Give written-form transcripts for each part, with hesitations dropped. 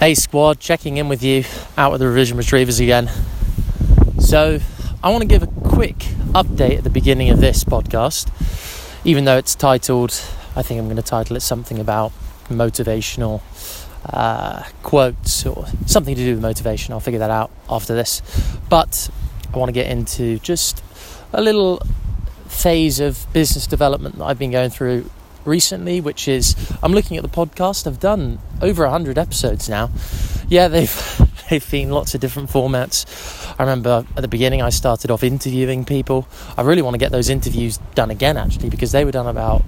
Hey squad, checking in with you out with the Revision Retrievers again. So I want to give a quick update at the beginning of this podcast, even though it's titled, I think I'm going to title it something about motivational quotes or something to do with motivation. I'll figure that out after this. But I want to get into just a little phase of business development that I've been going through recently, which is I'm looking at the podcast. I've done over 100 episodes now. Yeah, they've been lots of different formats. I remember at the beginning I started off interviewing people. I really want to get those interviews done again, actually, because they were done about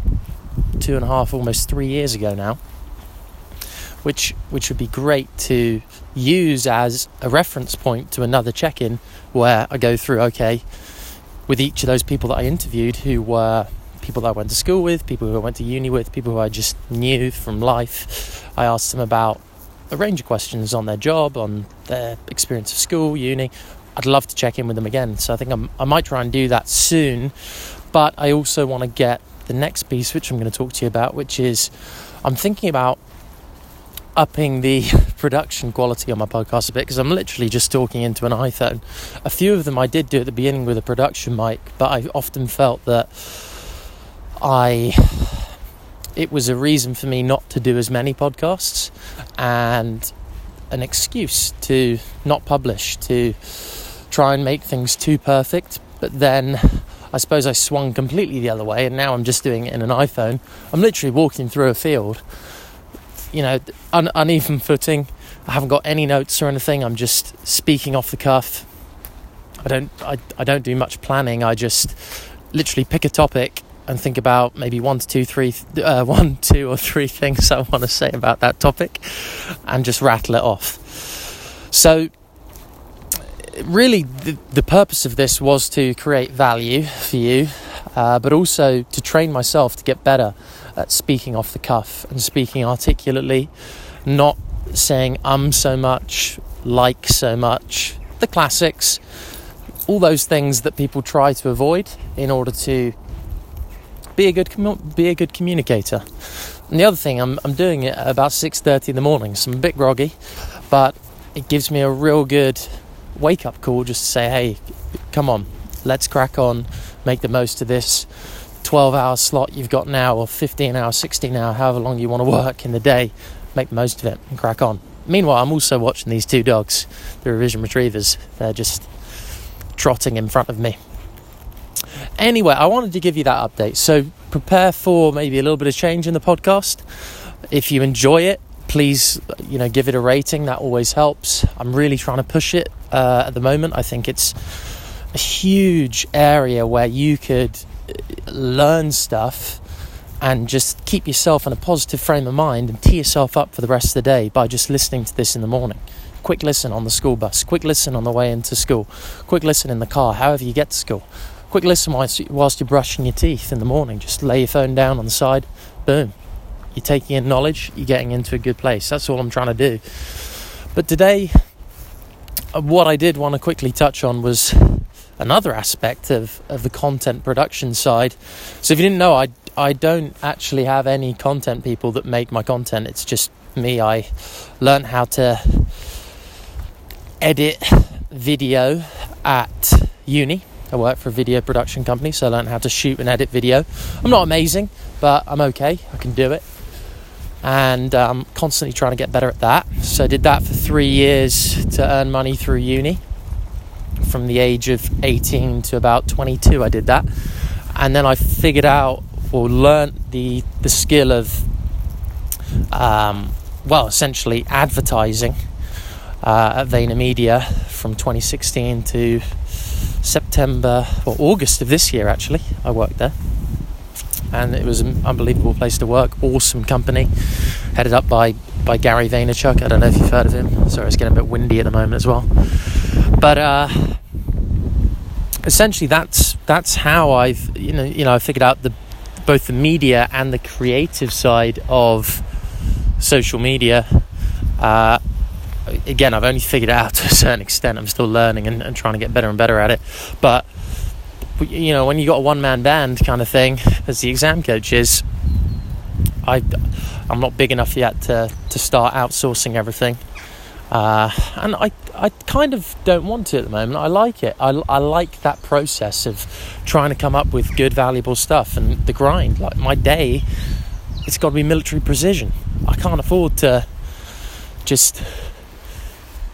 2.5, almost 3 years ago now, which would be great to use as a reference point to another check-in where I go through, okay, with each of those people that I interviewed, who were people that I went to school with, people who I went to uni with, people who I just knew from life. I asked them about a range of questions on their job, on their experience of school, uni. I'd love to check in with them again. So I think I might try and do that soon. But I also want to get the next piece, which I'm going to talk to you about, which is I'm thinking about upping the production quality on my podcast a bit, because I'm literally just talking into an iPhone. A few of them I did do at the beginning with a production mic, but I often felt that it was a reason for me not to do as many podcasts and an excuse to not publish, to try and make things too perfect. But then I suppose I swung completely the other way, and now I'm just doing it in an iPhone. I'm literally walking through a field, uneven footing. I haven't got any notes or anything. I'm just speaking off the cuff. I don't do much planning. I just literally pick a topic and think about maybe one, two, or three things I want to say about that topic, and just rattle it off. So really the purpose of this was to create value for you, but also to train myself to get better at speaking off the cuff and speaking articulately, not saying so much, like so much, the classics, all those things that people try to avoid in order to be a good communicator. And the other thing, I'm doing it at about 6:30 in the morning, so I'm a bit groggy, but it gives me a real good wake-up call just to say, hey, come on, let's crack on, make the most of this 12-hour slot you've got now, or 15-hour, 16-hour, however long you want to work in the day. Make the most of it and crack on. Meanwhile, I'm also watching these two dogs, the Revision Retrievers. They're just trotting in front of me. Anyway, I wanted to give you that update. So prepare for maybe a little bit of change in the podcast. If you enjoy it, please, give it a rating. That always helps. I'm really trying to push it at the moment. I think it's a huge area where you could learn stuff and just keep yourself in a positive frame of mind and tee yourself up for the rest of the day by just listening to this in the morning. Quick listen on the school bus, quick listen on the way into school, quick listen in the car, however you get to school. Quick listen whilst you're brushing your teeth in the morning. Just lay your phone down on the side. Boom. You're taking in knowledge. You're getting into a good place. That's all I'm trying to do. But today, what I did want to quickly touch on was another aspect of the content production side. So if you didn't know, I don't actually have any content people that make my content. It's just me. I learned how to edit video at uni. I work for a video production company, so I learned how to shoot and edit video. I'm not amazing, but I'm okay. I can do it. And I'm constantly trying to get better at that. So I did that for 3 years to earn money through uni. From the age of 18 to about 22, I did that. And then I figured out, or learned the skill of, essentially advertising at VaynerMedia from 2016 to September or August of this year. Actually, I worked there, and it was an unbelievable place to work. Awesome company, headed up by Gary Vaynerchuk. I don't know if you've heard of him. Sorry, it's getting a bit windy at the moment as well. But essentially, that's how I've I figured out both the media and the creative side of social media. Again, I've only figured it out to a certain extent. I'm still learning and trying to get better and better at it. But, when you got a one-man band kind of thing, as the exam coach is, I'm not big enough yet to start outsourcing everything. And I kind of don't want to at the moment. I like it. I like that process of trying to come up with good, valuable stuff, and the grind. Like my day, it's got to be military precision. I can't afford to just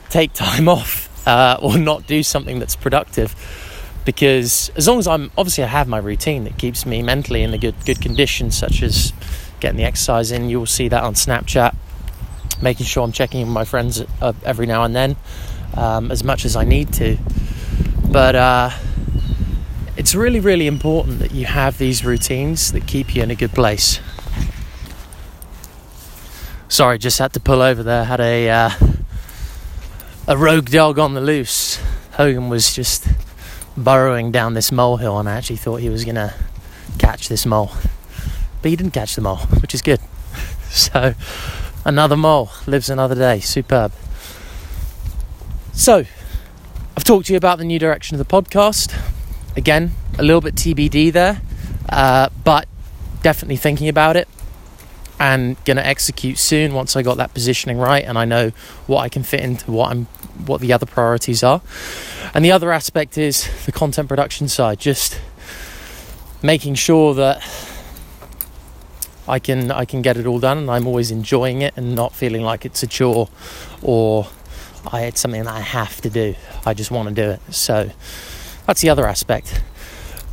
take time off or not do something that's productive, because as long as I have my routine that keeps me mentally in a good condition, such as getting the exercise in. You'll see that on Snapchat, making sure I'm checking in with my friends every now and then, as much as I need to. But it's really, really important that you have these routines that keep you in a good place. Sorry, just had to pull over there. Had a rogue dog on the loose. Hogan was just burrowing down this molehill, and I actually thought he was going to catch this mole. But he didn't catch the mole, which is good. So, another mole lives another day. Superb. So, I've talked to you about the new direction of the podcast. Again, a little bit TBD there, but definitely thinking about it and going to execute soon once I got that positioning right and I know what I can fit into what the other priorities are. And the other aspect is the content production side, just making sure that I can get it all done and I'm always enjoying it and not feeling like it's a chore or it's something that I have to do. I just want to do it. So that's the other aspect.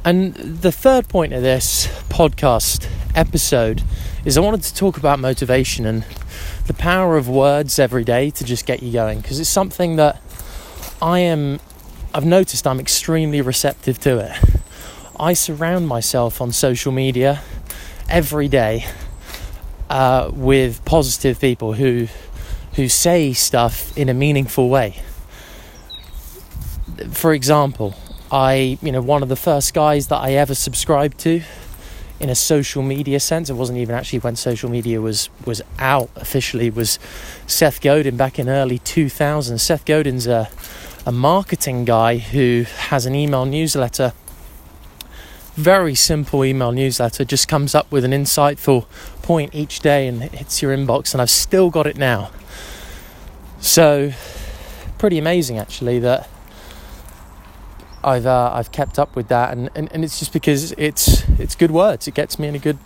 And the third point of this podcast episode is I wanted to talk about motivation and the power of words every day to just get you going, because it's something that I've noticed I'm extremely receptive to it. I surround myself on social media every day with positive people who say stuff in a meaningful way. For example, one of the first guys that I ever subscribed to in a social media sense, it wasn't even actually when social media was out officially, was Seth Godin back in early 2000s. Seth Godin's a marketing guy who has an email newsletter, very simple email newsletter, just comes up with an insightful point each day and it hits your inbox, and I've still got it now. So pretty amazing actually that I've kept up with that, and it's just because it's good words. It gets me in a good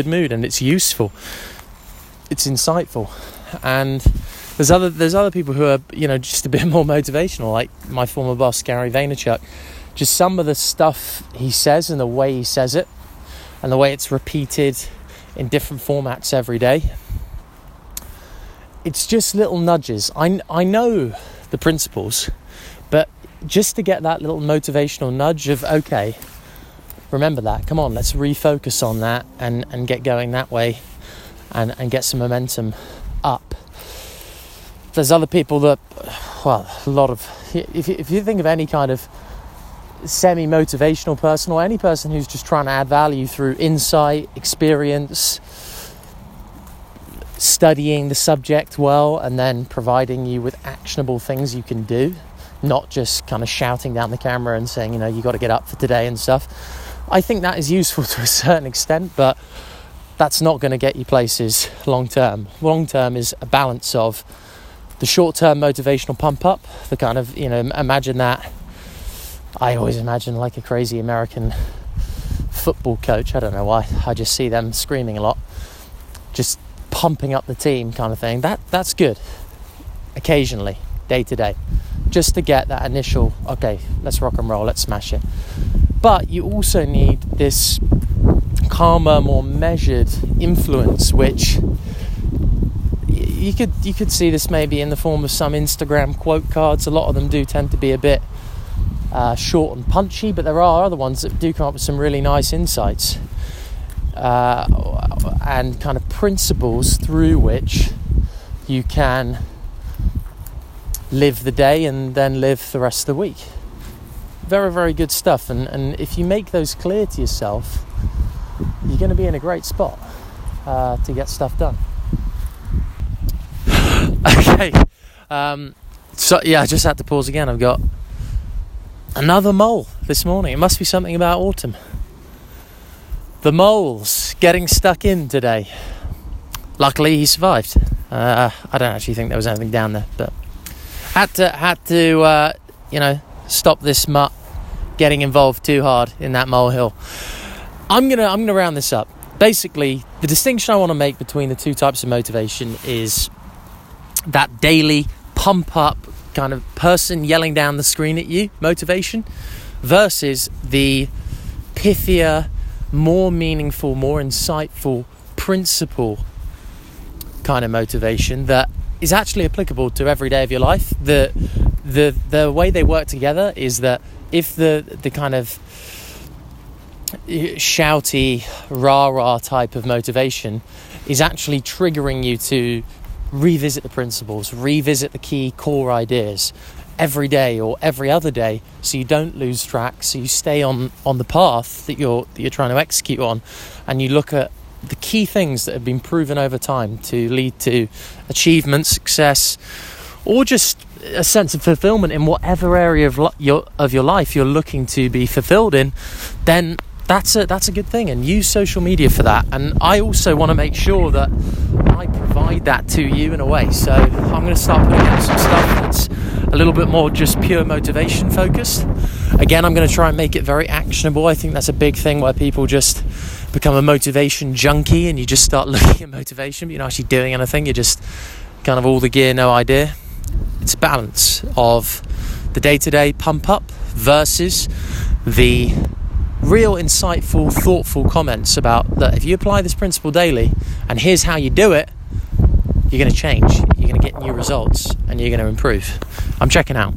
mood, and it's useful. It's insightful, and there's other people who are just a bit more motivational, like my former boss Gary Vaynerchuk. Just some of the stuff he says and the way he says it, and the way it's repeated in different formats every day. It's just little nudges. I know the principles, but just to get that little motivational nudge of, okay, remember that, come on, let's refocus on that and get going that way and get some momentum up. There's other people that, if you think of any kind of semi-motivational person or any person who's just trying to add value through insight, experience, studying the subject well, and then providing you with actionable things you can do, not just kind of shouting down the camera and saying, you got to get up for today and stuff. I think that is useful to a certain extent, but that's not going to get you places long term. Long term is a balance of the short term motivational pump up, the kind of, imagine that. I always imagine like a crazy American football coach. I don't know why. I just see them screaming a lot, just pumping up the team kind of thing. That's good occasionally, day to day, just to get that initial, okay, let's rock and roll, let's smash it. But you also need this calmer, more measured influence, which you could see this maybe in the form of some Instagram quote cards. A lot of them do tend to be a bit short and punchy, but there are other ones that do come up with some really nice insights and kind of principles through which you can live the day and then live the rest of the week. Very, very good stuff, and if you make those clear to yourself, you're going to be in a great spot to get stuff done. Okay, so yeah, I just had to pause again. I've got another mole this morning. It must be something about autumn. The mole's getting stuck in today. Luckily he survived. I don't actually think there was anything down there, but Had to stop this mutt getting involved too hard in that molehill. I'm gonna round this up. Basically, the distinction I want to make between the two types of motivation is that daily pump up kind of person yelling down the screen at you motivation versus the pithier, more meaningful, more insightful principle kind of motivation that is actually applicable to every day of your life. The way they work together is that if the kind of shouty rah-rah type of motivation is actually triggering you to revisit the principles, revisit the key core ideas every day or every other day, so you don't lose track, so you stay on the path that you're trying to execute on, and you look at the key things that have been proven over time to lead to achievement, success, or just a sense of fulfillment in whatever area of your life you're looking to be fulfilled in, then that's a good thing, and use social media for that. And I also want to make sure that I provide that to you in a way. So I'm going to start putting out some stuff that's a little bit more just pure motivation focused. Again, I'm going to try and make it very actionable. I think that's a big thing where people just become a motivation junkie and you just start looking at motivation, but you're not actually doing anything. You're just kind of all the gear, no idea. It's a balance of the day-to-day pump up versus the real insightful, thoughtful comments about that if you apply this principle daily and here's how you do it, you're going to change, you're going to get new results, and you're going to improve. I'm checking out.